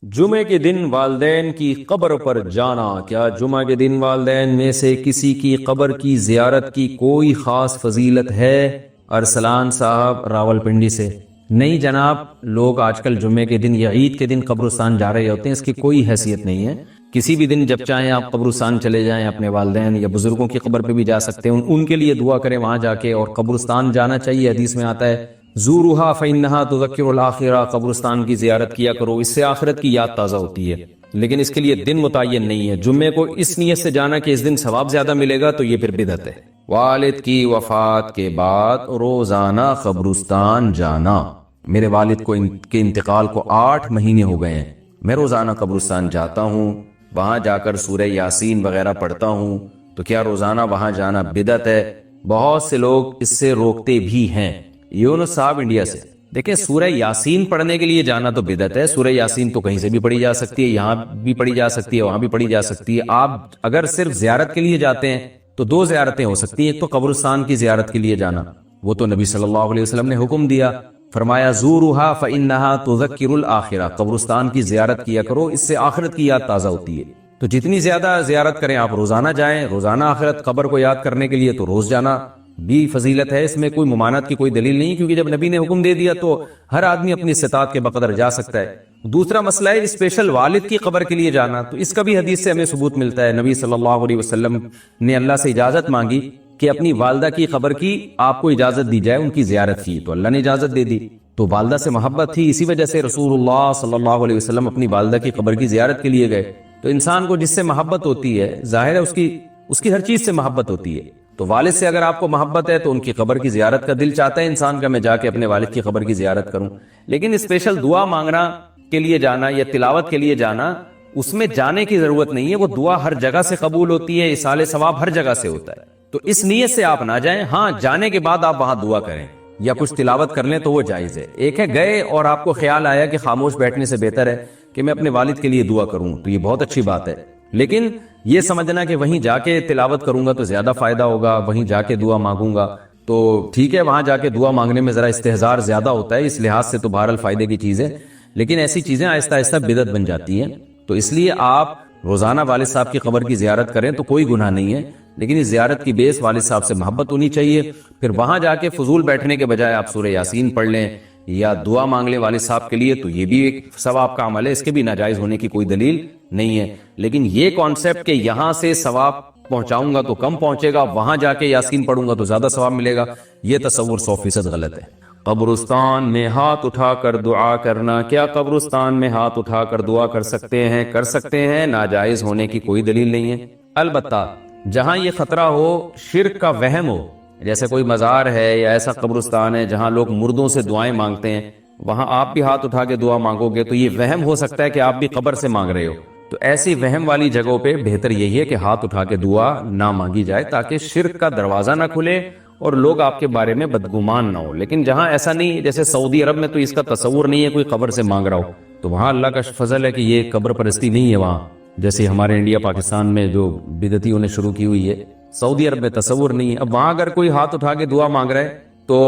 جمعے کے دن والدین کی قبر پر جانا، کیا جمعہ کے دن والدین میں سے کسی کی قبر کی زیارت کی کوئی خاص فضیلت ہے؟ ارسلان صاحب راولپنڈی سے۔ نہیں جناب، لوگ آج کل جمعے کے دن یا عید کے دن قبرستان جا رہے ہوتے ہیں، اس کی کوئی حیثیت نہیں ہے۔ کسی بھی دن جب چاہیں آپ قبرستان چلے جائیں، اپنے والدین یا بزرگوں کی قبر پہ بھی جا سکتے ہیں، ان کے لیے دعا کریں وہاں جا کے، اور قبرستان جانا چاہیے۔ حدیث میں آتا ہے زورھا فإنھا تذکر الآخرہ، قبرستان کی زیارت کیا کرو، اس سے آخرت کی یاد تازہ ہوتی ہے۔ لیکن اس کے لیے دن متعین نہیں ہے۔ جمعے کو اس نیت سے جانا کہ اس دن ثواب زیادہ ملے گا، تو یہ پھر بدعت ہے۔ والد کی وفات کے بعد روزانہ قبرستان جانا۔ میرے والد کو کے انتقال کو 8 مہینے ہو گئے ہیں، میں روزانہ قبرستان جاتا ہوں، وہاں جا کر سورہ یاسین وغیرہ پڑھتا ہوں، تو کیا روزانہ وہاں جانا بدعت ہے؟ بہت سے لوگ اس سے روکتے بھی ہیں۔ یونس صاحب انڈیا سے۔ دیکھیں، سورہ یاسین پڑھنے کے لیے جانا تو بدعت ہے۔ سورہ یاسین تو کہیں سے بھی پڑھی جا سکتی ہے، یہاں بھی پڑھی جا سکتی ہے، وہاں بھی پڑھی جا سکتی ہے۔ آپ اگر صرف زیارت کے لیے جاتے ہیں تو 2 زیارتیں ہو سکتی ہیں۔ ایک تو قبرستان کی زیارت کے لیے جانا، وہ تو نبی صلی اللہ علیہ وسلم نے حکم دیا، فرمایا زورھا فإنھا تذکر الآخرہ، قبرستان کی زیارت کیا کرو، اس سے آخرت کی یاد تازہ ہوتی ہے۔ تو جتنی زیادہ زیارت کریں آپ، روزانہ جائیں، روزانہ آخرت قبر کو یاد کرنے کے لیے تو روز جانا بھی فضیلت ہے۔ اس میں کوئی ممانعت کی کوئی دلیل نہیں، کیونکہ جب نبی نے حکم دے دیا تو ہر آدمی اپنی استطاعت کے بقدر جا سکتا ہے۔ دوسرا مسئلہ ہے اسپیشل والد کی قبر کے لیے جانا، تو اس کا بھی حدیث سے ہمیں ثبوت ملتا ہے۔ نبی صلی اللہ علیہ وسلم نے اللہ سے اجازت مانگی کہ اپنی والدہ کی قبر کی آپ کو اجازت دی جائے، ان کی زیارت کی، تو اللہ نے اجازت دے دی۔ تو والدہ سے محبت تھی، اسی وجہ سے رسول اللہ صلی اللہ علیہ وسلم اپنی والدہ کی قبر کی زیارت کے لیے گئے۔ تو انسان کو جس سے محبت ہوتی ہے، ظاہر ہے اس کی ہر چیز سے محبت ہوتی ہے۔ تو والد سے اگر آپ کو محبت ہے تو ان کی قبر کی زیارت کا دل چاہتا ہے انسان کا، میں جا کے اپنے والد کی قبر کی زیارت کروں۔ لیکن اسپیشل دعا مانگنا کے لیے جانا یا تلاوت کے لیے جانا، اس میں جانے کی ضرورت نہیں ہے۔ وہ دعا ہر جگہ سے قبول ہوتی ہے، ایصال ثواب ہر جگہ سے ہوتا ہے۔ تو اس نیت سے آپ نہ جائیں۔ ہاں، جانے کے بعد آپ وہاں دعا کریں یا کچھ تلاوت کر لیں تو وہ جائز ہے۔ ایک ہے گئے اور آپ کو خیال آیا کہ خاموش بیٹھنے سے بہتر ہے کہ میں اپنے والد کے لیے دعا کروں، تو یہ بہت اچھی بات ہے۔ لیکن یہ سمجھنا کہ وہیں جا کے تلاوت کروں گا تو زیادہ فائدہ ہوگا، وہیں جا کے دعا مانگوں گا، تو ٹھیک ہے، وہاں جا کے دعا مانگنے میں ذرا استحضار زیادہ ہوتا ہے، اس لحاظ سے تو بہرحال فائدے کی چیز ہے۔ لیکن ایسی چیزیں آہستہ آہستہ بدعت بن جاتی ہیں، تو اس لیے آپ روزانہ والد صاحب کی قبر کی زیارت کریں تو کوئی گناہ نہیں ہے، لیکن اس زیارت کی بیس والد صاحب سے محبت ہونی چاہیے۔ پھر وہاں جا کے فضول بیٹھنے کے بجائے آپ سورہ یاسین پڑھ لیں یا دعا مانگ لیں والد صاحب کے لیے، تو یہ بھی ایک ثواب کا عمل ہے، اس کے بھی ناجائز ہونے کی کوئی دلیل نہیں ہے۔ لیکن یہ کانسیپٹ کہ یہاں سے ثواب پہنچاؤں گا تو کم پہنچے گا، وہاں جا کے یاسین پڑھوں گا تو زیادہ ثواب ملے گا، یہ تصور 100% غلط ہے۔ قبرستان میں ہاتھ اٹھا کر دعا کرنا، کیا قبرستان میں ہاتھ اٹھا کر دعا کر سکتے ہیں؟ کر سکتے ہیں، ناجائز ہونے کی کوئی دلیل نہیں ہے۔ البتہ جہاں یہ خطرہ ہو، شرک کا وہم ہو، جیسے کوئی مزار ہے یا ایسا قبرستان ہے جہاں لوگ مردوں سے دعائیں مانگتے ہیں، وہاں آپ بھی ہاتھ اٹھا کے دعا مانگو گے تو یہ وہم ہو سکتا ہے کہ آپ بھی قبر سے مانگ رہے ہو۔ تو ایسی وہم والی جگہوں پہ بہتر یہی ہے کہ ہاتھ اٹھا کے دعا نہ مانگی جائے، تاکہ شرک کا دروازہ نہ کھلے اور لوگ آپ کے بارے میں بدگمان نہ ہو۔ لیکن جہاں ایسا نہیں، جیسے سعودی عرب میں تو اس کا تصور نہیں ہے کوئی قبر سے مانگ رہا ہو، تو وہاں اللہ کا فضل ہے کہ یہ قبر پرستی نہیں ہے وہاں، جیسے ہمارے انڈیا پاکستان میں جو بدعتیوں نے شروع کی ہوئی ہے، سعودی عرب میں تصور نہیں ہے۔ اب وہاں اگر کوئی ہاتھ اٹھا کے دعا مانگ رہا ہے تو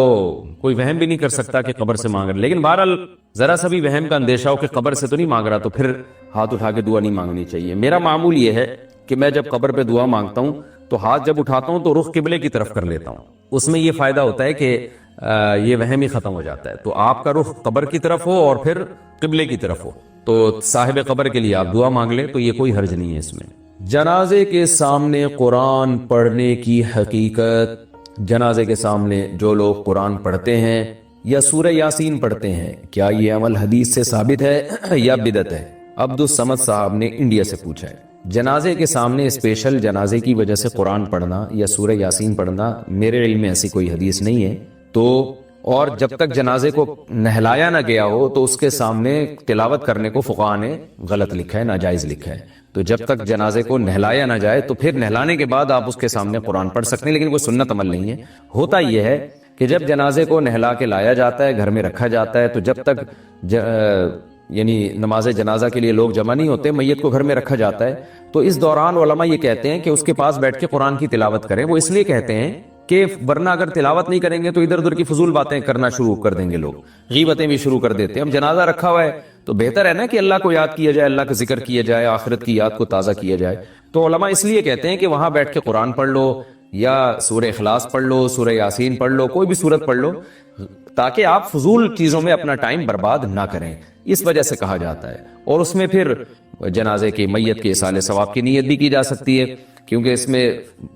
کوئی وہم بھی نہیں کر سکتا کہ قبر سے مانگ رہا ہے۔ لیکن بہرحال ذرا سا بھی وہم کا اندیشہ ہو کہ قبر سے تو نہیں مانگ رہا، تو پھر ہاتھ اٹھا کے دعا نہیں مانگنی چاہیے۔ میرا معمول یہ ہے کہ میں جب قبر پہ دعا مانگتا ہوں تو ہاتھ جب اٹھاتا ہوں تو رخ قبلے کی طرف کر لیتا ہوں، اس میں یہ فائدہ ہوتا ہے کہ یہ وہم ہی ختم ہو جاتا ہے۔ تو آپ کا رخ قبر کی طرف ہو اور پھر قبلے کی طرف ہو، تو صاحب قبر کے لیے آپ دعا مانگ لیں، تو یہ کوئی حرج نہیں ہے اس میں۔ جنازے کے سامنے قرآن پڑھنے کی حقیقت، جنازے کے سامنے جو لوگ قرآن پڑھتے ہیں یا سورہ یاسین پڑھتے ہیں، کیا یہ عمل حدیث سے ثابت ہے یا بدعت ہے؟ عبدالصمد صاحب نے انڈیا سے پوچھا ہے۔ جنازے کے سامنے اسپیشل جنازے کی وجہ سے قرآن پڑھنا یا سورہ یاسین پڑھنا، میرے علم میں ایسی کوئی حدیث نہیں ہے۔ تو اور جب تک جنازے کو نہلایا نہ گیا ہو تو اس کے سامنے تلاوت کرنے کو فقہاء نے غلط لکھا ہے، ناجائز لکھا ہے۔ تو جب تک جنازے کو نہلایا نہ جائے تو پھر نہلانے کے بعد آپ اس کے سامنے قرآن پڑھ سکتے ہیں، لیکن کوئی سنت عمل نہیں ہے۔ ہوتا یہ ہے کہ جب جنازے کو نہلا کے لایا جاتا ہے، گھر میں رکھا جاتا ہے، تو جب تک یعنی نماز جنازہ کے لیے لوگ جمع نہیں ہوتے، میت کو گھر میں رکھا جاتا ہے، تو اس دوران علماء یہ کہتے ہیں کہ اس کے پاس بیٹھ کے قرآن کی تلاوت کریں۔ وہ اس لیے کہتے ہیں کہ ورنہ اگر تلاوت نہیں کریں گے تو ادھر ادھر کی فضول باتیں کرنا شروع کر دیں گے، لوگ غیبتیں بھی شروع کر دیتے ہیں۔ اب جنازہ رکھا ہوا ہے تو بہتر ہے نا کہ اللہ کو یاد کیا جائے، اللہ کا ذکر کیا جائے، آخرت کی یاد کو تازہ کیا جائے. تو علماء اس لیے کہتے ہیں کہ وہاں بیٹھ کے قرآن پڑھ لو یا سورہ اخلاص پڑھ لو، سورہ یاسین پڑھ لو، کوئی بھی سورت پڑھ لو، تاکہ آپ فضول چیزوں میں اپنا ٹائم برباد نہ کریں. اس وجہ سے کہا جاتا ہے. اور اس میں پھر جنازے کی، میت کے ایصال ثواب کی نیت بھی کی جا سکتی ہے، کیونکہ اس میں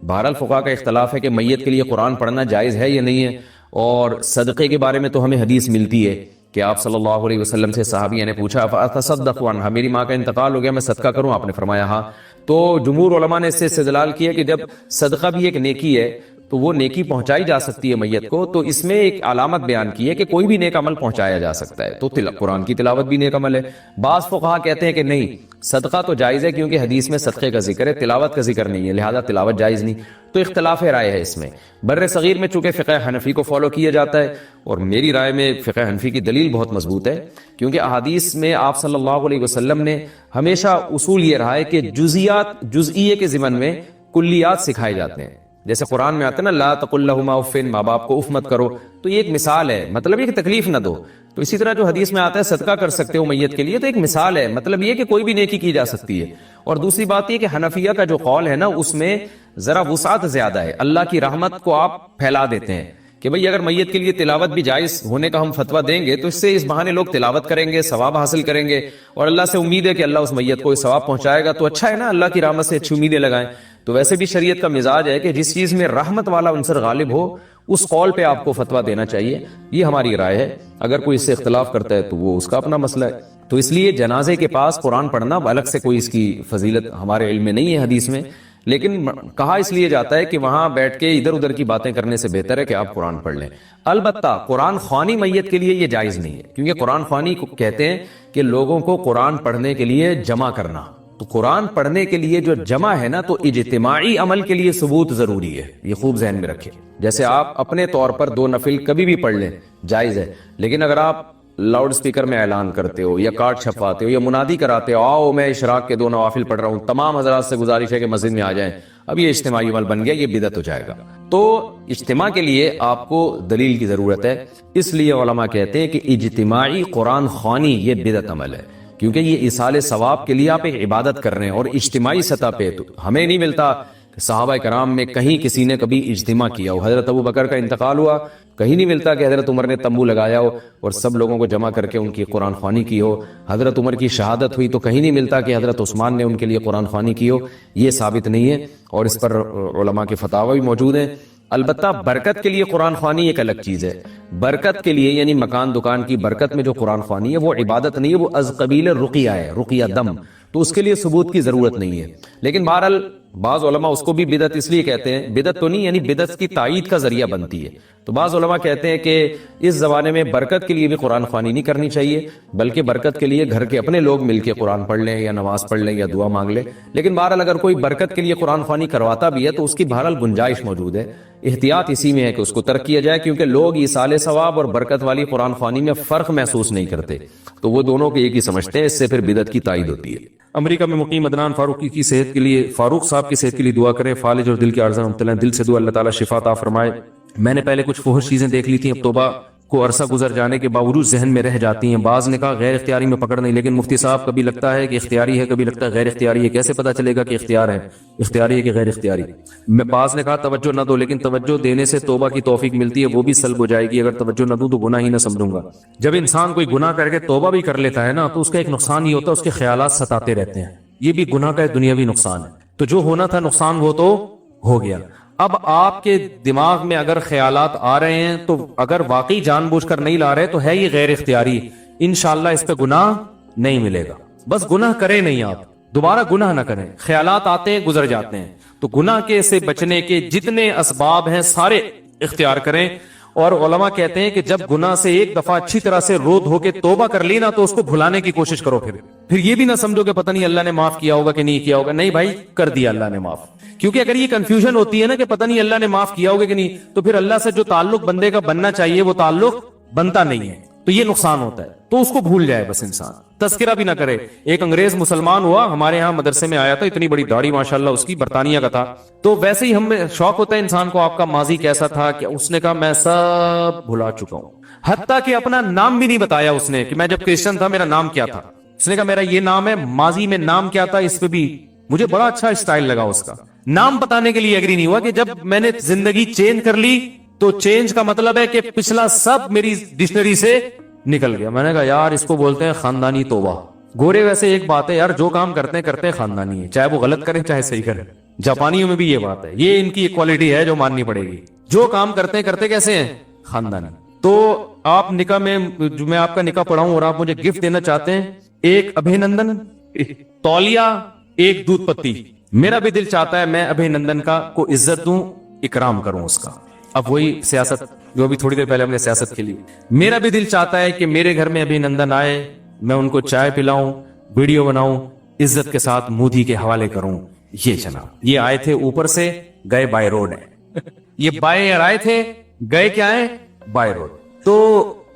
بہرحال فقہا کا اختلاف ہے کہ میت کے لیے قرآن پڑھنا جائز ہے یا نہیں ہے. اور صدقے کے بارے میں تو ہمیں حدیث ملتی ہے کہ آپ صلی اللہ علیہ وسلم سے صحابیہ نے پوچھا فاتصدق عنہا، میری ماں کا انتقال ہو گیا، میں صدقہ کروں؟ آپ نے فرمایا ہاں. تو جمہور علماء نے اس سے استدلال کیا کہ جب صدقہ بھی ایک نیکی ہے تو وہ نیکی پہنچائی جا سکتی ہے میت کو، تو اس میں ایک علامت بیان کی ہے کہ کوئی بھی نیک عمل پہنچایا جا سکتا ہے. تو قرآن کی تلاوت بھی نیک عمل ہے. بعض فقہا کہتے ہیں کہ نہیں، صدقہ تو جائز ہے کیونکہ حدیث میں صدقے کا ذکر ہے، تلاوت کا ذکر نہیں ہے، لہذا تلاوت جائز نہیں. تو اختلاف رائے ہے اس میں. بر صغیر میں چونکہ فقہ حنفی کو فالو کیا جاتا ہے، اور میری رائے میں فقہ حنفی کی دلیل بہت مضبوط ہے، کیونکہ احادیث میں آپ صلی اللہ علیہ وسلم نے ہمیشہ اصول یہ رہا ہے کہ جزئیے کے ضمن میں کلیات سکھائے جاتے ہیں. جیسے قرآن میں آتا ہے نا لا تقل لهما اف، ماں باپ کو اف مت کرو، تو یہ ایک مثال ہے، مطلب یہ کہ تکلیف نہ دو. تو اسی طرح جو حدیث میں آتا ہے صدقہ کر سکتے ہو میت کے لیے، تو ایک مثال ہے، مطلب یہ کہ کوئی بھی نیکی کی جا سکتی ہے. اور دوسری بات یہ کہ حنفیہ کا جو قول ہے نا، اس میں ذرا وسعت زیادہ ہے، اللہ کی رحمت کو آپ پھیلا دیتے ہیں کہ بھئی اگر میت کے لیے تلاوت بھی جائز ہونے کا ہم فتویٰ دیں گے تو اس سے اس بہانے لوگ تلاوت کریں گے، ثواب حاصل کریں گے، اور اللہ سے امید ہے کہ اللہ اس میت کو ثواب پہنچائے گا. تو اچھا ہے نا، اللہ کی رحمت سے اچھی امیدیں لگائیں. تو ویسے بھی شریعت کا مزاج ہے کہ جس چیز میں رحمت والا عنصر غالب ہو اس قول پہ آپ کو فتویٰ دینا چاہیے. یہ ہماری رائے ہے. اگر کوئی اس سے اختلاف کرتا ہے تو وہ اس کا اپنا مسئلہ ہے. تو اس لیے جنازے کے پاس قرآن پڑھنا الگ سے کوئی اس کی فضیلت ہمارے علم میں نہیں ہے حدیث میں، لیکن کہا اس لیے جاتا ہے کہ وہاں بیٹھ کے ادھر ادھر کی باتیں کرنے سے بہتر ہے کہ آپ قرآن پڑھ لیں. البتہ قرآن خوانی میت کے لیے یہ جائز نہیں ہے، کیونکہ قرآن خوانی کو کہتے ہیں کہ لوگوں کو قرآن پڑھنے کے لیے جمع کرنا. تو قرآن پڑھنے کے لیے جو جمع ہے نا، تو اجتماعی عمل کے لیے ثبوت ضروری ہے. یہ خوب ذہن میں رکھیں. جیسے آپ اپنے طور پر 2 نفل کبھی بھی پڑھ لیں، جائز ہے، لیکن اگر آپ لاؤڈ سپیکر میں اعلان کرتے ہو یا کارڈ چھپواتے ہو یا منادی کراتے ہو آؤ میں اشراق کے 2 نوافل پڑھ رہا ہوں، تمام حضرات سے گزارش ہے کہ مسجد میں آ جائیں، اب یہ اجتماعی عمل بن گیا، یہ بدعت ہو جائے گا. تو اجتماع کے لیے آپ کو دلیل کی ضرورت ہے. اس لیے علماء کہتے ہیں کہ اجتماعی قرآن خوانی یہ بدعت عمل ہے، کیونکہ یہ ایصال ثواب کے لیے آپ ایک عبادت کر رہے ہیں. اور اجتماعی سطح پہ تو ہمیں نہیں ملتا کہ صحابہ کرام میں کہیں کسی نے کبھی اجتماع کیا ہو. حضرت ابو بکر کا انتقال ہوا، کہیں نہیں ملتا کہ حضرت عمر نے تمبو لگایا ہو اور سب لوگوں کو جمع کر کے ان کی قرآن خوانی کی ہو. حضرت عمر کی شہادت ہوئی تو کہیں نہیں ملتا کہ حضرت عثمان نے ان کے لیے قرآن خوانی کی ہو. یہ ثابت نہیں ہے، اور اس پر علماء کے فتاوی بھی موجود ہیں. البتہ برکت کے لیے قرآن خوانی ایک الگ چیز ہے. برکت کے لیے یعنی مکان دکان کی برکت میں جو قرآن خوانی ہے وہ عبادت نہیں ہے، وہ از قبیل رقیہ ہے، رقیہ دم. تو اس کے لیے ثبوت کی ضرورت نہیں ہے. لیکن بہرحال بعض علماء اس کو بھی بدعت اس لیے کہتے ہیں، بدعت تو نہیں یعنی بدعت کی تائید کا ذریعہ بنتی ہے. تو بعض علماء کہتے ہیں کہ اس زمانے میں برکت کے لیے بھی قرآن خوانی نہیں کرنی چاہیے، بلکہ برکت کے لیے گھر کے اپنے لوگ مل کے قرآن پڑھ لیں یا نماز پڑھ لیں یا دعا مانگ لیں. لیکن بہرحال اگر کوئی برکت کے لیے قرآن خوانی کرواتا بھی ہے تو اس کی بہرحال گنجائش موجود ہے. احتیاط اسی میں ہے کہ اس کو ترک کیا جائے، کیونکہ لوگ ایصال ثواب اور برکت والی قرآن خوانی میں فرق محسوس نہیں کرتے، تو وہ دونوں کو ایک ہی سمجھتے ہیں. اس سے پھر بدعت کی تائید ہوتی ہے. امریکہ میں مقیم عدنان فاروقی کی صحت کے لیے، فاروق صاحب کی صحت کے لیے دعا کریں. فالج اور دل کے عارضہ مبتلا ہیں، دل سے دعا، اللہ تعالیٰ شفا عطا فرمائے. میں نے پہلے کچھ فحش چیزیں دیکھ لی تھیں، اب توبہ کو عرصہ گزر جانے کے باوجود ذہن میں رہ جاتی ہیں. بعض نے کہا غیر اختیاری میں پکڑ نہیں، لیکن مفتی صاحب کبھی لگتا ہے کہ اختیاری ہے، کبھی لگتا ہے غیر اختیاری ہے. کیسے پتہ چلے گا کہ اختیار ہے، اختیاری ہے کہ غیر اختیاری؟ میں بعض نے کہا توجہ نہ دو، لیکن توجہ دینے سے توبہ کی توفیق ملتی ہے، وہ بھی سلب ہو جائے گی. اگر توجہ نہ دوں تو گناہ ہی نہ سمجھوں گا. جب انسان کوئی گناہ کر کے توبہ بھی کر لیتا ہے نا، تو اس کا ایک نقصان یہ ہوتا ہے اس کے خیالات ستاتے رہتے ہیں. یہ بھی گناہ کا دنیاوی نقصان ہے. تو جو ہونا تھا نقصان وہ تو ہو گیا. اب آپ کے دماغ میں اگر خیالات آ رہے ہیں تو اگر واقعی جان بوجھ کر نہیں لا رہے تو ہے یہ غیر اختیاری. انشاءاللہ اس پہ گناہ نہیں ملے گا. بس گناہ کریں نہیں، آپ دوبارہ گناہ نہ کریں. خیالات آتے ہیں گزر جاتے ہیں، تو گناہ کے سے بچنے کے جتنے اسباب ہیں سارے اختیار کریں. اور علماء کہتے ہیں کہ جب گناہ سے ایک دفعہ اچھی طرح سے رو دھو کے توبہ کر لی نا، تو اس کو بھلانے کی کوشش کرو. پھر یہ بھی نہ سمجھو کہ پتہ نہیں اللہ نے معاف کیا ہوگا کہ نہیں کیا ہوگا. نہیں بھائی، کر دیا اللہ نے معاف. کیونکہ اگر یہ کنفیوژن ہوتی ہے نا کہ پتہ نہیں اللہ نے معاف کیا ہوگا کہ نہیں، تو پھر اللہ سے جو تعلق بندے کا بننا چاہیے وہ تعلق بنتا نہیں ہے، تو یہ نقصان ہوتا ہے. تو اس کو بھول جائے بس انسان، تذکرہ بھی نہ کرے. ایک انگریز مسلمان ہوا، ہمارے ہاں مدرسے میں آیا تھا، اتنی بڑی داڑھی ماشاءاللہ اس کی، برطانیہ کا تھا. تو ویسے ہی ہمیں شوق ہوتا ہے انسان کو، آپ کا ماضی کیسا تھا، کہ اس نے کہا میں سب بھلا چکا ہوں. حتیٰ کہ اپنا نام بھی نہیں بتایا اس نے کہ میں جب کرسچن تھا میرا نام کیا تھا. اس نے کہا میرا یہ نام ہے, ماضی میں نام کیا تھا, اس پہ بھی مجھے بڑا اچھا اسٹائل لگا اس کا. نام بتانے کے لیے ایگری نہیں ہوا کہ جب میں نے زندگی چینج کر لی تو چینج کا مطلب ہے کہ پچھلا سب میری ڈکشنری سے نکل گیا. میں نے کہا یار اس کو بولتے ہیں خاندانی توبہ. گورے ویسے ایک بات ہے یار, جو کام کرتے ہیں خاندانی ہے, چاہے وہ غلط کریں چاہے صحیح کریں. جاپانیوں میں بھی یہ بات ہے, یہ ان کی ایک کوالٹی ہے جو ماننی پڑے گی. جو کام کرتے کیسے ہیں, خاندانی. تو آپ نکاح میں, جو میں آپ کا نکاح پڑھاؤں اور آپ مجھے گفٹ دینا چاہتے ہیں, ایک ابھینندن, تولیہ, ایک دودھ پتی. میرا بھی دل چاہتا ہے میں ابھینندن کا کو عزت دوں, اکرام کروں اس کا. اب وہی سیاست جو بھی تھوڑی دیر پہلے ہم نے سیاست کھیلی, میرا بھی دل چاہتا ہے کہ میرے گھر میں ابھینندن آئے, میں ان کو چائے پلاؤں, ویڈیو بناؤں, عزت کے ساتھ مودی کے حوالے کروں. یہ جناب یہ آئے تھے اوپر سے, گئے بائی روڈ ہے. یہ بائی ایئر آئے تھے, گئے کیا ہے, بائی روڈ. تو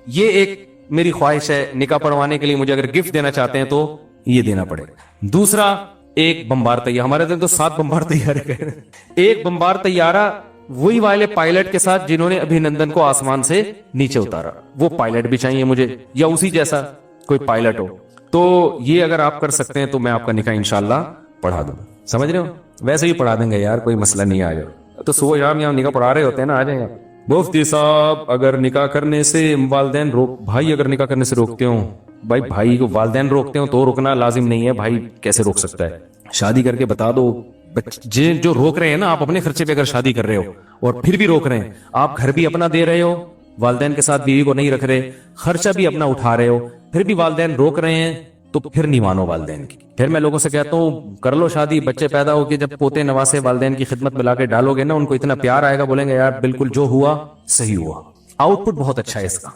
یہ ایک میری خواہش ہے, نکاح پڑھوانے کے لیے مجھے اگر گفٹ دینا چاہتے ہیں تو یہ دینا پڑے. دوسرا, ایک بمبار طیارہ, ہمارے دن تو 7 بمبار طیارے گئے. ایک بمبار طیارہ وہی والے پائلٹ کے ساتھ جنہوں نے ابھینندن کو آسمان سے نیچے اتارا, وہ پائلٹ بھی چاہیے مجھے, یا اسی جیسا کوئی پائلٹ ہو. تو یہ اگر آپ کر سکتے ہیں تو میں آپ کا نکاح انشاءاللہ پڑھا دوں. سمجھ رہے ہو, ویسے بھی پڑھا دیں گے یار, کوئی مسئلہ نہیں. آ جاؤ تو صبح شام یہاں نکاح پڑھا رہے ہوتے ہیں نا, آ جائیں. مفتی صاحب اگر نکاح کرنے سے والدین بھائی اگر نکاح کرنے سے روکتے ہوں, بھائی کو والدین روکتے ہوں تو روکنا لازم نہیں ہے. بھائی کیسے روک سکتا ہے, شادی کر کے بتا دو. جو روک رہے ہیں نا, آپ اپنے خرچے پہ اگر شادی کر رہے ہو اور پھر بھی روک رہے ہیں, آپ گھر بھی اپنا دے رہے ہو, والدین کے ساتھ بیوی کو نہیں رکھ رہے, خرچہ بھی اپنا اٹھا رہے ہو, پھر بھی والدین روک رہے ہیں, تو پھر نہیں مانو والدین کی. پھر میں لوگوں سے کہتا ہوں کر لو شادی, بچے پیدا ہو کے جب پوتے نواسے والدین کی خدمت میں لا کے ڈالو گے نا, ان کو اتنا پیار آئے گا, بولیں گے یار بالکل جو ہوا صحیح ہوا. آؤٹ پٹ بہت اچھا ہے اس کا.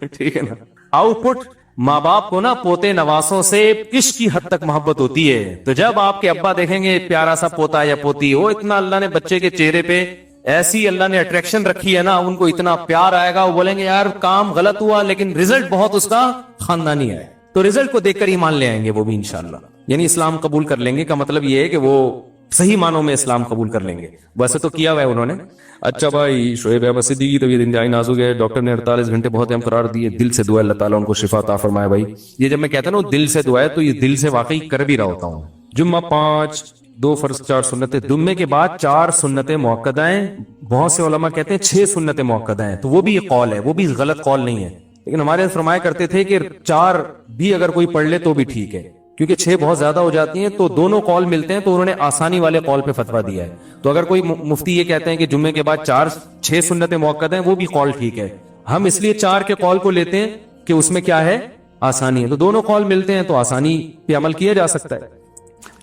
ٹھیک ہے نا, آؤٹ پٹ ماں باپ کو نا پوتے نواسوں سے عشق کی حد تک محبت ہوتی ہے. تو جب آپ کے ابا دیکھیں گے پیارا سا پوتا یا پوتی ہو, اتنا اللہ نے بچے کے چہرے پہ ایسی اللہ نے اٹریکشن رکھی ہے نا, ان کو اتنا پیار آئے گا, وہ بولیں گے یار کام غلط ہوا لیکن رزلٹ بہت اس کا خاندانی ہے. تو رزلٹ کو دیکھ کر ایمان لے آئیں گے وہ بھی انشاءاللہ, یعنی اسلام قبول کر لیں گے. کا مطلب یہ ہے کہ وہ صحیح معنوں میں اسلام قبول کر لیں گے. ویسے تو کیا ہوا ہے انہوں نے. اچھا بھائی, شعیب احمد صدیقی طبیعت انتہائی نازک ہے, ڈاکٹر نے 48 گھنٹے بہت اہم قرار دیے. دل سے دعا اللہ تعالیٰ ان کو شفا عطا فرمائے. بھائی یہ جب میں کہتا ہوں دل سے دعا ہے تو یہ دل سے واقعی کر بھی رہا ہوتا ہوں. جمعہ 5, 2 فرض 4 سنتیں, جمعے کے بعد 4 سنتیں موقدہ ہیں. بہت سے علماء کہتے ہیں 6 سنتیں موقدہ ہیں, تو وہ بھی ایک قول ہے, وہ بھی غلط قول نہیں ہے. لیکن ہمارے فرمایا کرتے تھے کہ 4 بھی اگر کوئی پڑھ لے تو بھی ٹھیک ہے, کیونکہ 6 بہت زیادہ ہو جاتی ہیں. تو دونوں قول ملتے ہیں, تو انہوں نے آسانی والے قول پہ فتویٰ دیا ہے. تو اگر کوئی مفتی یہ کہتے ہیں کہ جمعے کے بعد 6 سنتیں موقع ہیں, وہ بھی قول ٹھیک ہے. ہم اس لیے 4 کے قول کو لیتے ہیں کہ اس میں کیا ہے, آسانی ہے. تو دونوں قول ملتے ہیں تو آسانی پہ عمل کیا جا سکتا ہے.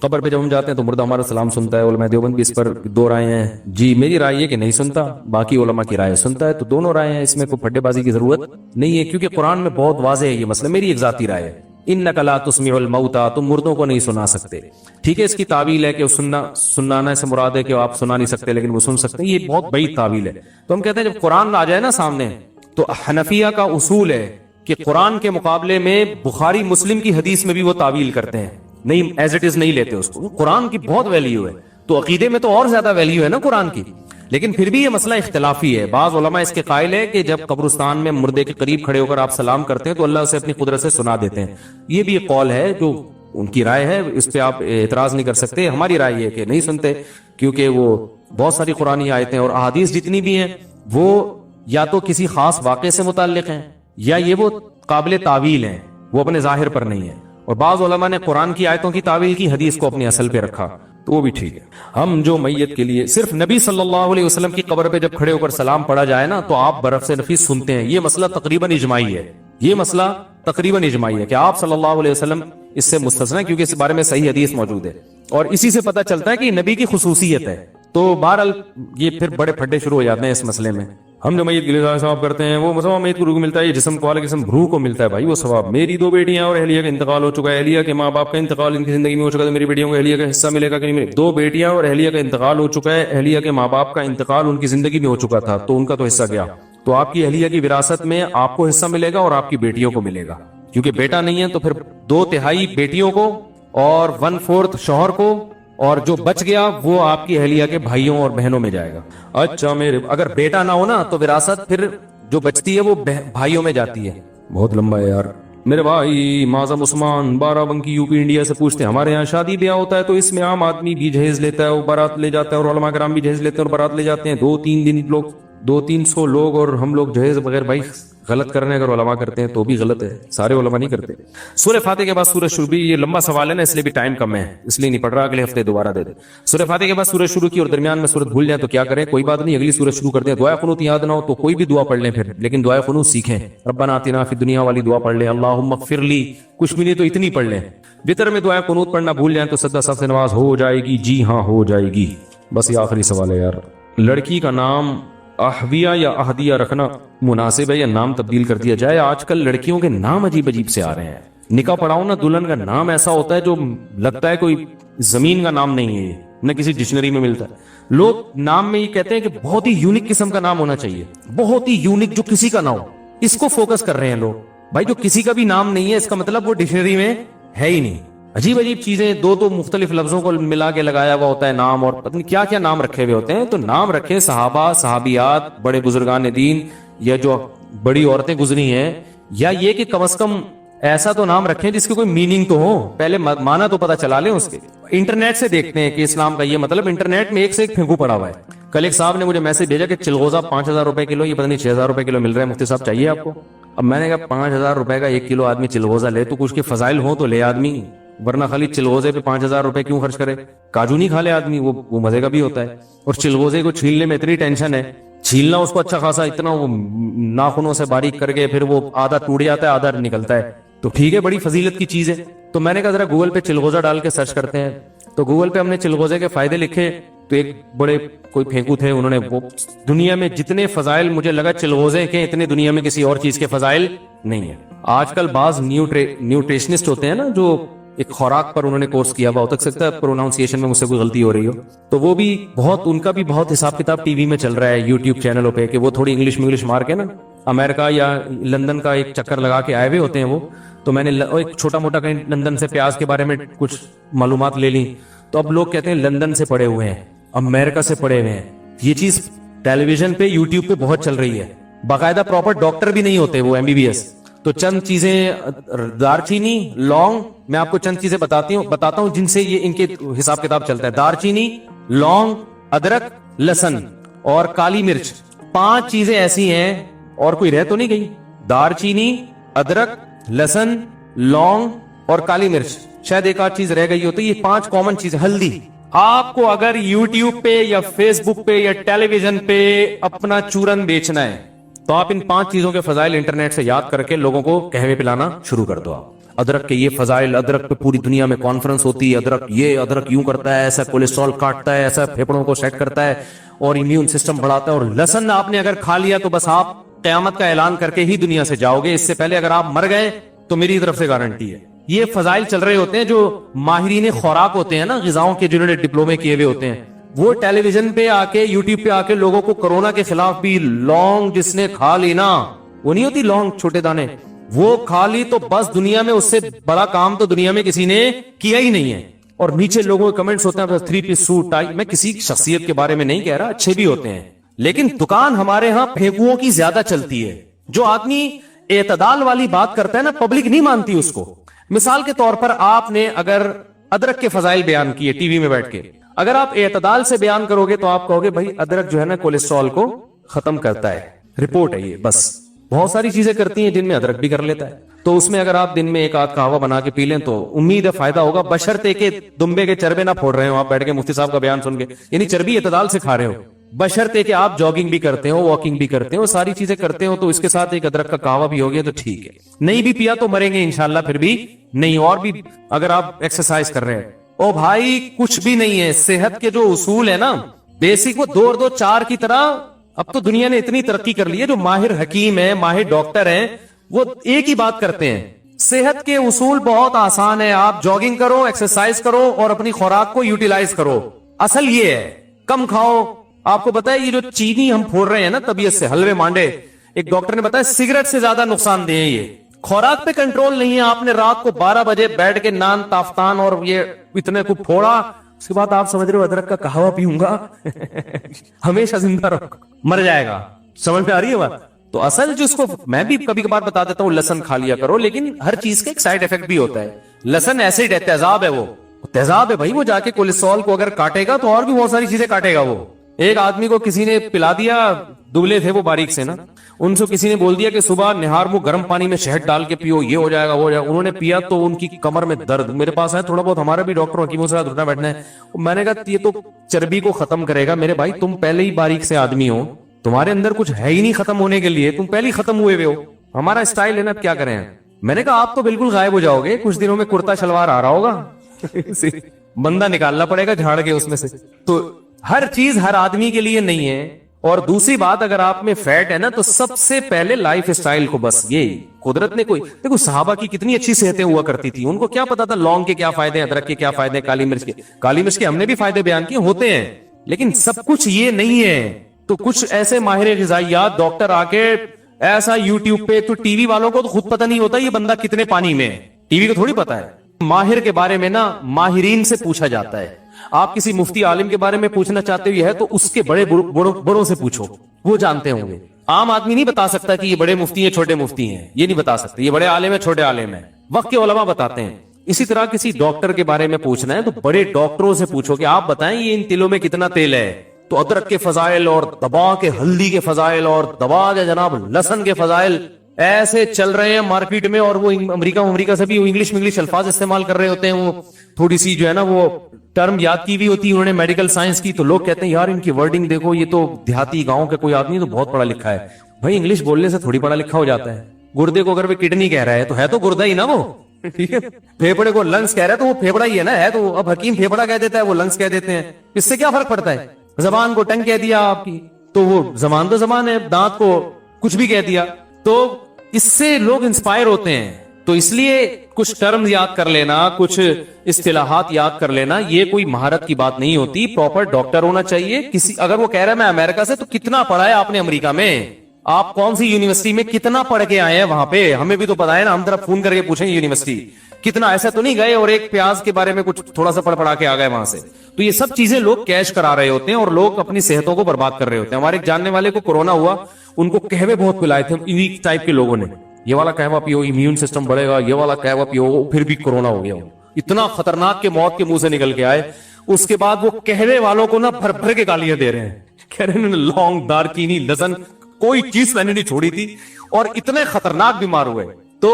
قبر پہ جب ہم جاتے ہیں تو مردہ ہمارا سلام سنتا ہے. علماء دیوبند بھی اس پر 2 رائے ہیں. جی میری رائے یہ کہ نہیں سنتا, باقی علماء کی رائے سنتا ہے. تو دونوں رائے ہیں, اس میں کوئی پھڈے بازی کی ضرورت نہیں ہے, کیونکہ قرآن میں بہت واضح ہے یہ مسئلہ. میری ایک ذاتی رائے ہے, انک لا تسمع الموتى, تم مردوں کو نہیں سنا سکتے. ٹھیک ہے, اس کی تعویل ہے کہ سنانا سے مراد ہے کہ آپ سنا نہیں سکتے لیکن وہ سن سکتے ہیں. یہ بہت بڑی تعویل ہے. تو ہم کہتے ہیں جب قرآن آ جائے نا سامنے, تو حنفیہ کا اصول ہے کہ قرآن کے مقابلے میں بخاری مسلم کی حدیث میں بھی وہ تعویل کرتے ہیں, نہیں ایز اٹ از نہیں لیتے اس کو. قرآن کی بہت ویلیو ہے, تو عقیدے میں تو اور زیادہ ویلیو ہے نا قرآن کی. لیکن پھر بھی یہ مسئلہ اختلافی ہے. بعض علماء اس کے قائل ہے کہ جب قبرستان میں مردے کے قریب کھڑے ہو کر آپ سلام کرتے ہیں تو اللہ اسے اپنی قدرت سے سنا دیتے ہیں. یہ بھی ایک قول ہے جو ان کی رائے ہے, اس پہ آپ اعتراض نہیں کر سکتے. ہماری رائے ہے کہ نہیں سنتے, کیونکہ وہ بہت ساری قرآنی آیتیں اور احادیث جتنی بھی ہیں وہ یا تو کسی خاص واقعے سے متعلق ہیں, یا یہ وہ قابل تعویل ہیں, وہ اپنے ظاہر پر نہیں ہیں. اور بعض علماء نے قرآن کی آیتوں کی تعویل کی, حدیث کو اپنی اصل پہ رکھا, تو وہ بھی ٹھیک ہے. ہم جو میت کے لیے صرف نبی صلی اللہ علیہ وسلم کی قبر پہ جب کھڑے ہو کر سلام پڑھا جائے نا, تو آپ برف سے نفیس سنتے ہیں. یہ مسئلہ تقریباً اجماعی ہے, یہ مسئلہ تقریباً اجماعی ہے کہ آپ صلی اللہ علیہ وسلم اس سے مستثنی, کیونکہ اس بارے میں صحیح حدیث موجود ہے, اور اسی سے پتہ چلتا ہے کہ نبی کی خصوصیت ہے. تو بہرحال یہ پھر بڑے پھڈے شروع ہو جاتے ہیں اس مسئلے میں. ہم جو میت کے لیے ثواب کرتے ہیں وہ مسلمان میت کو روح ملتا ہے, جسم کو جسم روح کو ملتا ہے. بھائی وہ ثواب. میری 2 بیٹیاں اور اہلیہ کا انتقال ہو چکا ہے. اہلیہ کے ماں باپ کا انتقال ان کی زندگی میں ہو چکا ہے, تو میری بیٹیوں کو اہلیہ کا حصہ ملے گا کہ نہیں. 2 بیٹیاں اور اہلیہ کا انتقال ہو چکا ہے. اہلیہ کے ماں باپ کا انتقال ان کی زندگی میں ہو چکا تھا, تو ان کا تو حصہ گیا. تو آپ کی اہلیہ کی وراثت میں آپ کو حصہ ملے گا اور آپ کی بیٹیوں کو ملے گا. کیونکہ بیٹا نہیں ہے تو پھر 2/3 بیٹیوں کو اور 1/4 شوہر کو, اور جو بچ گیا وہ آپ کی اہلیہ کے بھائیوں اور بہنوں میں جائے گا. اچھا میرے اگر بیٹا نہ ہو نا تو وراثت پھر جو بچتی ہے وہ بھائیوں میں جاتی ہے. بہت لمبا ہے یار. میرے بھائی معظم عثمان بارہ بنکی یوپی انڈیا سے پوچھتے ہیں ہمارے یہاں شادی بیاہ ہوتا ہے تو اس میں عام آدمی بھی جہیز لیتا ہے, وہ بارات لے جاتا ہے, اور علماء کرام بھی جہیز لیتے ہیں اور بارات لے جاتے ہیں. 200-300 لوگ اور ہم لوگ جہیز بغیر. بھائی غلط کرنے اگر علماء کرتے ہیں تو بھی غلط ہے, سارے علماء نہیں کرتے. سورہ فاتحہ کے بعد سورہ شروع بھی, یہ لمبا سوال ہے نا اس لیے بھی ٹائم کم ہے, اس لیے نہیں پڑھ رہا, اگلے ہفتے دوبارہ دے دیں. سورہ فاتحہ کے بعد سورہ شروع کی اور درمیان میں سورت بھول جائیں تو کیا کریں, کوئی بات نہیں, اگلی سورت شروع کرتے ہیں. دعا قنوت یاد نہ ہو تو کوئی بھی دعا پڑھ لیں پھر, لیکن دعا قنوت سیکھیں. ربنا آتنا فی الدنیا والی دعا پڑھ لیں, اللہم اغفر لی, کچھ بھی نہیں تو اتنی پڑھ لیں. وتر میں دعا قنوت پڑھنا بھول جائیں تو سجدہ سہو سے نماز ہو جائے گی. جی ہاں ہو جائے گی. بس یہ آخری سوال ہے یار. لڑکی کا نام احویہ یا احدیہ رکھنا مناسب ہے یا نام تبدیل کر دیا جائے؟ آج کل لڑکیوں کے نام عجیب عجیب سے آ رہے ہیں. نکاح پڑھاؤ نا, دلہن کا نام ایسا ہوتا ہے جو لگتا ہے کوئی زمین کا نام نہیں ہے, نہ کسی ڈکشنری میں ملتا ہے. لوگ نام میں یہ کہتے ہیں کہ بہت ہی یونک قسم کا نام ہونا چاہیے, بہت ہی یونک جو کسی کا نہ ہو, اس کو فوکس کر رہے ہیں لوگ. بھائی جو کسی کا بھی نام نہیں ہے اس کا مطلب وہ ڈکشنری میں ہے ہی نہیں. عجیب عجیب چیزیں, دو مختلف لفظوں کو ملا کے لگایا ہوا ہوتا ہے نام, اور پتہ نہیں کیا کیا نام رکھے ہوئے ہوتے ہیں. تو نام رکھیں صحابہ صحابیات, بڑے بزرگان دین, یا جو بڑی عورتیں گزری ہیں, یا یہ کہ کم از کم ایسا تو نام رکھیں جس کی کوئی میننگ تو ہو, پہلے معنی تو پتہ چلا لیں اس کے. انٹرنیٹ سے دیکھتے ہیں کہ اسلام کا یہ مطلب, انٹرنیٹ میں ایک سے ایک پھینکو پڑا ہوا ہے. کل ایک صاحب نے مجھے میسج بھیجا کہ چلغوزہ 5,000 روپے کلو, یہ پتہ نہیں 6,000 روپے کلو مل رہا ہے, مفتی صاحب چاہیے آپ کو؟ اب میں نے کہا 5,000 روپے کا 1 کلو آدمی چلغوزہ لے تو کچھ کے فضائل ہوں تو لے آدمی, ورنہ خالی چلغوزے پہ 5,000 روپے کیوں خرچ کرے. کاجو نہیں کھا لے آدمی, وہ مزے کا بھی ہوتا ہے. اور چلغوزے کو چھیلنے میں اتنی ٹینشن ہے, چھیلنا اس کو اچھا خاصا, اتنا وہ ناخنوں سے باریک کر کے پھر وہ آدھا ٹوٹ جاتا ہے آدھا نکلتا ہے. تو ٹھیک ہے, بڑی فضیلت کی چیز ہے. تو میں نے کہا ذرا گوگل پہ چلغوزہ ڈال کے سرچ کرتے ہیں. تو گوگل پہ ہم نے چلغوزے کے فائدے لکھے تو ایک بڑے کوئی پھینکو تھے, انہوں نے وہ دنیا میں جتنے فضائل مجھے لگا چلغوزے کے اتنے دنیا میں کسی اور چیز کے فضائل نہیں ہے. آج کل بعض نیوٹریشنسٹ ہوتے ہیں نا, جو ایک خوراک پر انہوں نے کورس کیا ہوا, ہو سکتا ہے پروناؤنسیشن میں مجھ سے کوئی غلطی ہو رہی ہو, تو وہ بھی بہت, ان کا بھی بہت حساب کتاب ٹی وی میں چل رہا ہے, یوٹیوب چینلوں پہ, کہ وہ تھوڑی انگلش مار کے نا امریکہ یا لندن کا ایک چکر لگا کے آئے ہوئے ہوتے ہیں وہ. تو میں نے ایک چھوٹا موٹا کہیں لندن سے پیاز کے بارے میں کچھ معلومات لے لی, تو اب لوگ کہتے ہیں لندن سے پڑے ہوئے ہیں, امریکہ سے پڑے ہوئے ہیں. یہ چیز ٹیلی ویژن پہ یوٹیوب پہ بہت چل رہی ہے, باقاعدہ پراپر ڈاکٹر بھی نہیں ہوتے وہ, MBBS. تو چند چیزیں, دار چینی, لونگ, میں آپ کو چند چیزیں بتاتا ہوں جن سے یہ ان کے حساب کتاب چلتا ہے. دار چینی, لونگ, ادرک, لہسن اور کالی مرچ, 5 چیزیں ایسی ہیں, اور کوئی رہ تو نہیں گئی. دار چینی, ادرک, لہسن, لونگ اور کالی مرچ, شاید ایک آدھ چیز رہ گئی ہو. تو یہ 5 کامن چیزیں. ہلدی, آپ کو اگر یوٹیوب پہ یا فیس بک پہ یا ٹیلی ویژن پہ اپنا چورن بیچنا ہے تو آپ ان 5 چیزوں کے فضائل انٹرنیٹ سے یاد کر کے لوگوں کو قہوے پلانا شروع کر دو. ادرک کے یہ فضائل, ادرک پہ پوری دنیا میں کانفرنس ہوتی ہے, ادرک یوں کرتا ہے, ایسا کولیسٹرول کاٹتا ہے, ایسا پھیپڑوں کو سیٹ کرتا ہے اور امیون سسٹم بڑھاتا ہے. اور لہسن آپ نے اگر کھا لیا تو بس آپ قیامت کا اعلان کر کے ہی دنیا سے جاؤ گے, اس سے پہلے اگر آپ مر گئے تو میری طرف سے گارنٹی ہے. یہ فضائل چل رہے ہوتے ہیں, جو ماہرین خوراک ہوتے ہیں نا, غذاؤں کے جنہوں نے ڈپلومے کیے ہوئے ہوتے ہیں, وہ ٹیلی ویژن پہ آ کے, یوٹیوب پہ آ کے لوگوں کو کورونا کے خلاف بھی, لونگ جس نے کھا لی نا, وہ نہیں ہوتی لونگ چھوٹے دانے, وہ کھا لی تو بس دنیا میں اس سے بڑا کام تو دنیا میں کسی نے کیا ہی نہیں ہے. اور نیچے لوگوں کے کمنٹس ہوتے ہیں بس 3 پیس سوٹ ٹائی. میں کسی شخصیت کے بارے میں نہیں کہہ رہا, اچھے بھی ہوتے ہیں, لیکن دکان ہمارے ہاں پھینکوؤں کی زیادہ چلتی ہے. جو آدمی اعتدال والی بات کرتا ہے نا, پبلک نہیں مانتی اس کو. مثال کے طور پر آپ نے اگر ادرک کے فضائل بیان کیے ٹی وی میں بیٹھ کے, اگر آپ اعتدال سے بیان کرو گے تو آپ کہو گے بھائی ادرک جو ہے نا کولیسٹرول کو ختم کرتا ہے, رپورٹ ہے یہ. بس بہت ساری چیزیں کرتی ہیں جن میں ادرک بھی کر لیتا ہے. تو اس میں اگر آپ دن میں 1 آدھ قہوہ بنا کے پی لیں تو امید ہے فائدہ ہوگا, بشرطے کہ دمبے کے چربے نہ پھوڑ رہے ہو آپ بیٹھ کے مفتی صاحب کا بیان سن کے, یعنی چربی اعتدال سے کھا رہے ہو, بشرطے کہ آپ جاگنگ بھی کرتے ہو, واکنگ بھی کرتے ہو, ساری چیزیں کرتے ہو, تو اس کے ساتھ ایک ادرک کا قہوہ بھی ہو گیا تو ٹھیک ہے. نہیں بھی پیا تو مریں گے انشاءاللہ پھر بھی نہیں. اور بھی اگر آپ ایکسرسائز کر رہے ہیں, او بھائی کچھ بھی نہیں ہے, صحت کے جو اصول ہے نا بیسک, وہ 2 اور 2 4 کی طرح. اب تو دنیا نے اتنی ترقی کر لی ہے, جو ماہر حکیم ہیں, ماہر ڈاکٹر ہیں, وہ ایک ہی بات کرتے ہیں, صحت کے اصول بہت آسان ہے, آپ جاگنگ کرو, ایکسرسائز کرو اور اپنی خوراک کو یوٹیلائز کرو. اصل یہ ہے کم کھاؤ. آپ کو پتا ہے یہ جو چینی ہم پھوڑ رہے ہیں نا طبیعت سے, حلوے مانڈے, ایک ڈاکٹر نے بتایا سگریٹ سے زیادہ نقصان دہ ہیں یہ. خوراک پہ کنٹرول نہیں ہے, آپ نے رات کو 12 بجے بیٹھ کے نان تافتان اور یہ اتنے کو پھوڑا, اس کے بعد آپ سمجھ رہے ہو ادرک کا قہوہ پیوں گا ہمیشہ زندہ رہو, مر جائے گا. سمجھ میں آ رہی ہے بات؟ تو اصل جو اس کو میں بھی کبھی کبھار بتا دیتا ہوں لہسن کھا لیا کرو, لیکن ہر چیز کا ایک سائیڈ افیکٹ بھی ہوتا ہے. لہسن ایسڈ ہے, تیزاب ہے, وہ تیزاب ہے بھائی, وہ جا کے کولیسٹرول کو اگر کاٹے گا تو اور بھی بہت ساری چیزیں کاٹے گا. وہ ایک آدمی کو کسی نے پلا دیا, دبلے تھے وہ باریک سے نا, ان سے کسی نے بول دیا کہ صبح نہار منہ گرم پانی میں شہد ڈال کے پیو, یہ ہو جائے گا وہ ہو جائے گا. انہوں نے پیا تو ان کی کمر میں درد, میرے پاس ہے تھوڑا بہت, ہمارا بھی ڈاکٹر حکیموں سے اٹھنا بیٹھنا ہے. میں نے کہا یہ تو چربی کو ختم کرے گا. میرے بھائی تم پہلے ہی باریک سے آدمی ہو, تمہارے اندر کچھ ہے ہی نہیں ختم ہونے کے لیے, تم پہلے ہی ختم ہوئے ہو. ہمارا اسٹائل ہے نا, کیا کریں. میں نے کہا آپ تو بالکل غائب ہو جاؤ گے, کچھ دنوں میں کرتا شلوار آ رہا ہوگا, بندہ نکالنا پڑے گا جھاڑ کے اس میں سے. تو ہر چیز ہر آدمی کے لیے نہیں ہے. اور دوسری بات, اگر آپ میں فیٹ ہے نا تو سب سے پہلے لائف اسٹائل کو, بس یہی قدرت نے کوئی, دیکھو صحابہ کی کتنی اچھی صحتیں ہوا کرتی تھی, ان کو کیا پتا تھا لونگ کے کیا فائدے ہیں, ادرک کے کیا فائدے ہیں, کالی مرچ کے. کالی مرچ کے ہم نے بھی فائدے بیان کیے ہوتے ہیں, لیکن سب کچھ یہ نہیں ہے. تو کچھ ایسے ماہر غذائیات ڈاکٹر آ کے ایسا یوٹیوب پہ, تو ٹی وی والوں کو تو خود پتہ نہیں ہوتا یہ بندہ کتنے پانی میں ہے, ٹی وی کو تھوڑی پتا ہے. ماہر کے بارے میں نا ماہرین سے پوچھا جاتا ہے. آپ کسی مفتی عالم کے بارے میں پوچھنا چاہتے ہو ہے تو اس کے بڑے بڑوں سے پوچھو, وہ جانتے ہوں گے. عام آدمی نہیں بتا سکتا کہ یہ بڑے مفتی ہیں چھوٹے مفتی ہیں, یہ نہیں بتا سکتے, یہ بڑے عالم ہیں چھوٹے عالم ہیں, وقت کے علماء بتاتے ہیں. اسی طرح کسی ڈاکٹر کے بارے میں پوچھنا ہے تو بڑے ڈاکٹروں سے پوچھو کہ آپ بتائیں یہ ان تلوں میں کتنا تیل ہے. تو ادرک کے فضائل اور دبا کے ہلدی کے فضائل اور دبا کے جناب لہسن کے فضائل ایسے چل رہے ہیں مارکیٹ میں, اور وہ امریکہ سے بھی انگلش الفاظ استعمال کر رہے ہوتے ہیں. وہ تھوڑی سی جو ہے نا وہ ٹرم یاد کی بھی ہوتی ہے انہوں نے میڈیکل سائنس کی, تو لوگ کہتے ہیں یار ان کی ورڈنگ دیکھو, یہ تو دیہاتی گاؤں کا کوئی آدمی تو بہت پڑھا لکھا ہے. بھائی انگلش بولنے سے تھوڑی پڑھا لکھا ہو جاتا ہے. گردے کو اگر وہ کڈنی کہہ رہا ہے تو ہے تو گردہ ہی نا وہ, ٹھیک ہے. پھیپڑے کو لنگس کہہ رہا ہے تو وہ پھیپڑا ہی ہے نا, ہے تو اب حکیم پھیپڑا کہہ دیتا ہے, وہ لنگس کہہ دیتے ہیں, اس سے کیا فرق پڑتا ہے. زبان کو ٹنگ کہہ دیا آپ کی تو وہ زبان تو زبان ہے, دانت کو کچھ بھی کہہ دیا, تو اس سے لوگ انسپائر ہوتے ہیں. تو اس لیے کچھ ٹرم یاد کر لینا, کچھ اصطلاحات یاد کر لینا, یہ کوئی مہارت کی بات نہیں ہوتی. پراپر ڈاکٹر ہونا چاہیے. کسی اگر وہ کہہ رہا ہے میں امریکہ سے, تو کتنا پڑھا ہے آپ نے امریکہ میں, آپ کون سی یونیورسٹی میں کتنا پڑھ کے آئے ہیں وہاں پہ, ہمیں بھی تو پتا ہے نا, ہم طرف فون کر کے پوچھیں یونیورسٹی کتنا. ایسا تو نہیں گئے اور ایک پیاز کے بارے میں کچھ تھوڑا سا پڑھا کے آ گئے وہاں سے. تو یہ سب چیزیں لوگ کیش کرا رہے ہوتے ہیں اور لوگ اپنی صحتوں کو برباد کر رہے ہوتے ہیں. ہمارے ایک جاننے والے کو کورونا ہوا, ان کو قہوے بہت پلائے تھے ویک ٹائپ کے لوگوں نے, یہ والا قہوہ پیو امیون سسٹم بڑھے گا, یہ والا قہوہ پیو, پھر بھی کورونا ہو گیا. اتنا خطرناک کہ موت کے منہ سے نکل کے آئے. اس کے بعد وہ قہوے والوں کو نا بھر بھر کے گالیاں دے رہے ہیں, کہہ رہے ہیں لونگ دار چینی لہسن کوئی چیز میں نے نہیں چھوڑی تھی, اور اتنے خطرناک بیمار ہوئے. تو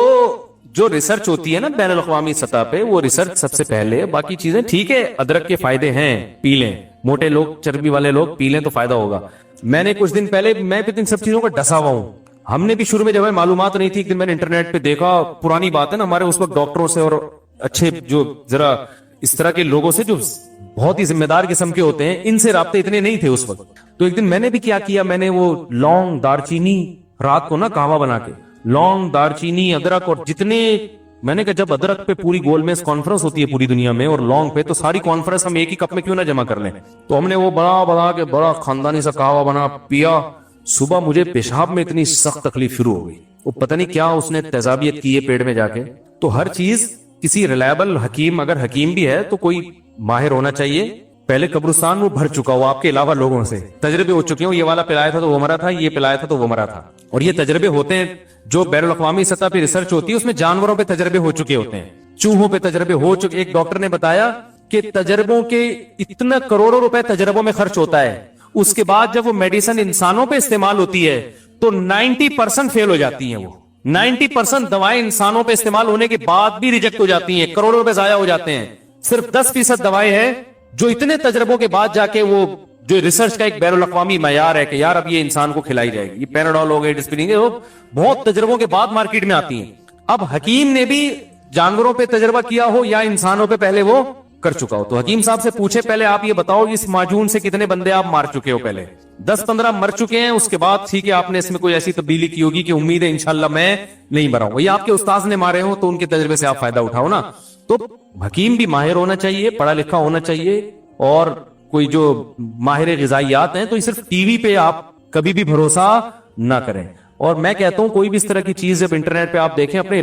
جو ریسرچ ہوتی ہے نا بین الاقوامی سطح پہ, وہ ریسرچ سب سے پہلے. باقی چیزیں ٹھیک ہے, ادرک کے فائدے ہیں, پی لیں, موٹے لوگ چربی والے لوگ پی لیں تو فائدہ ہوگا. میں نے کچھ دن پہلے, میں بھی ان سب چیزوں کو ڈسا ہوا ہوں. ہم نے بھی شروع میں جب معلومات نہیں تھی, ایک دن میں نے انٹرنیٹ پہ دیکھا, پرانی بات ہے نا, ہمارے اس وقت ڈاکٹروں سے اور اچھے جو ذرا اس طرح کے لوگوں سے جو بہت ہی ذمہ دار قسم کے ہوتے ہیں, ان سے رابطے اتنے نہیں تھے اس وقت. تو ایک دن میں نے بھی کیا میں نے وہ لونگ دار چینی رات کو نا قہوہ بنا کے, لونگ دار چینی ادرک, اور جتنے, میں نے کہا جب ادرک پہ پوری گول میں کانفرنس ہوتی ہے پوری دنیا میں, اور لونگ پہ, تو ساری کانفرنس ہم ایک ہی کپ میں کیوں نہ جمع کر لیں. تو ہم نے وہ بڑا کے بڑا خاندانی سا قہوہ بنا پیا. صبح مجھے پیشاب میں اتنی سخت تکلیف شروع ہو گئی, وہ پتہ نہیں کیا اس نے تیزابیت کی ہے پیٹ میں جا کے. تو ہر چیز کسی ریلائبل حکیم, اگر حکیم بھی ہے تو کوئی ماہر ہونا چاہیے. پہلے قبرستان وہ بھر چکا ہو آپ کے علاوہ لوگوں سے, تجربے ہو چکے ہوں, یہ والا پلایا تھا تو وہ مرا تھا, یہ پلایا تھا تو وہ مرا تھا. اور یہ تجربے ہوتے ہیں جو بین الاقوامی سطح پہ ریسرچ ہوتی ہے, اس میں جانوروں پہ تجربے ہو چکے ہوتے ہیں, چوہوں پہ تجربے ہو چکے. ایک ڈاکٹر نے بتایا کہ تجربوں کے اتنا کروڑوں روپے تجربوں میں خرچ ہوتا ہے, اس کے بعد جب وہ میڈیسن انسانوں پہ استعمال ہوتی ہے تو 90% فیل ہو جاتی ہیں. وہ 90% دوائیں انسانوں پہ استعمال ہونے کے بعد بھی ریجیکٹ ہو جاتی ہیں, کروڑوں روپے ضائع ہو جاتے ہیں. صرف 10% دوائیں ہیں جو اتنے تجربوں کے بعد جا کے, وہ جو ریسرچ کا ایک بین الاقوامی معیار ہے کہ یار اب یہ انسان کو کھلائی جائے گی, یہ پیناڈول ہو گئے, ڈسپرین, وہ بہت تجربوں کے بعد مارکیٹ میں آتی ہیں. اب حکیم نے بھی جانوروں پہ تجربہ کیا ہو یا انسانوں پہ پہلے وہ کر چکا ہو, تو حکیم صاحب سے پوچھے پہلے آپ یہ بتاؤ اس معجون سے کتنے بندے آپ مار چکے ہو, پہلے 10-15 مر چکے ہیں, اس کے بعد ٹھیک ہے آپ نے اس میں کوئی ایسی تبدیلی کی ہوگی کہ امید ہے انشاءاللہ میں نہیں مرا ہوں, یہ آپ کے استاذ نے مارے ہوں تو ان کے تجربے سے آپ فائدہ اٹھاؤ نا. تو حکیم بھی ماہر ہونا چاہیے, پڑھا لکھا ہونا چاہیے, اور کوئی جو ماہر غذائیات ہیں, تو یہ صرف ٹی وی پہ آپ کبھی بھی بھروسہ نہ کریں. اور میں کہتا ہوں کوئی بھی اس طرح کی چیز جب انٹرنیٹ پہ آپ دیکھیں, اپنے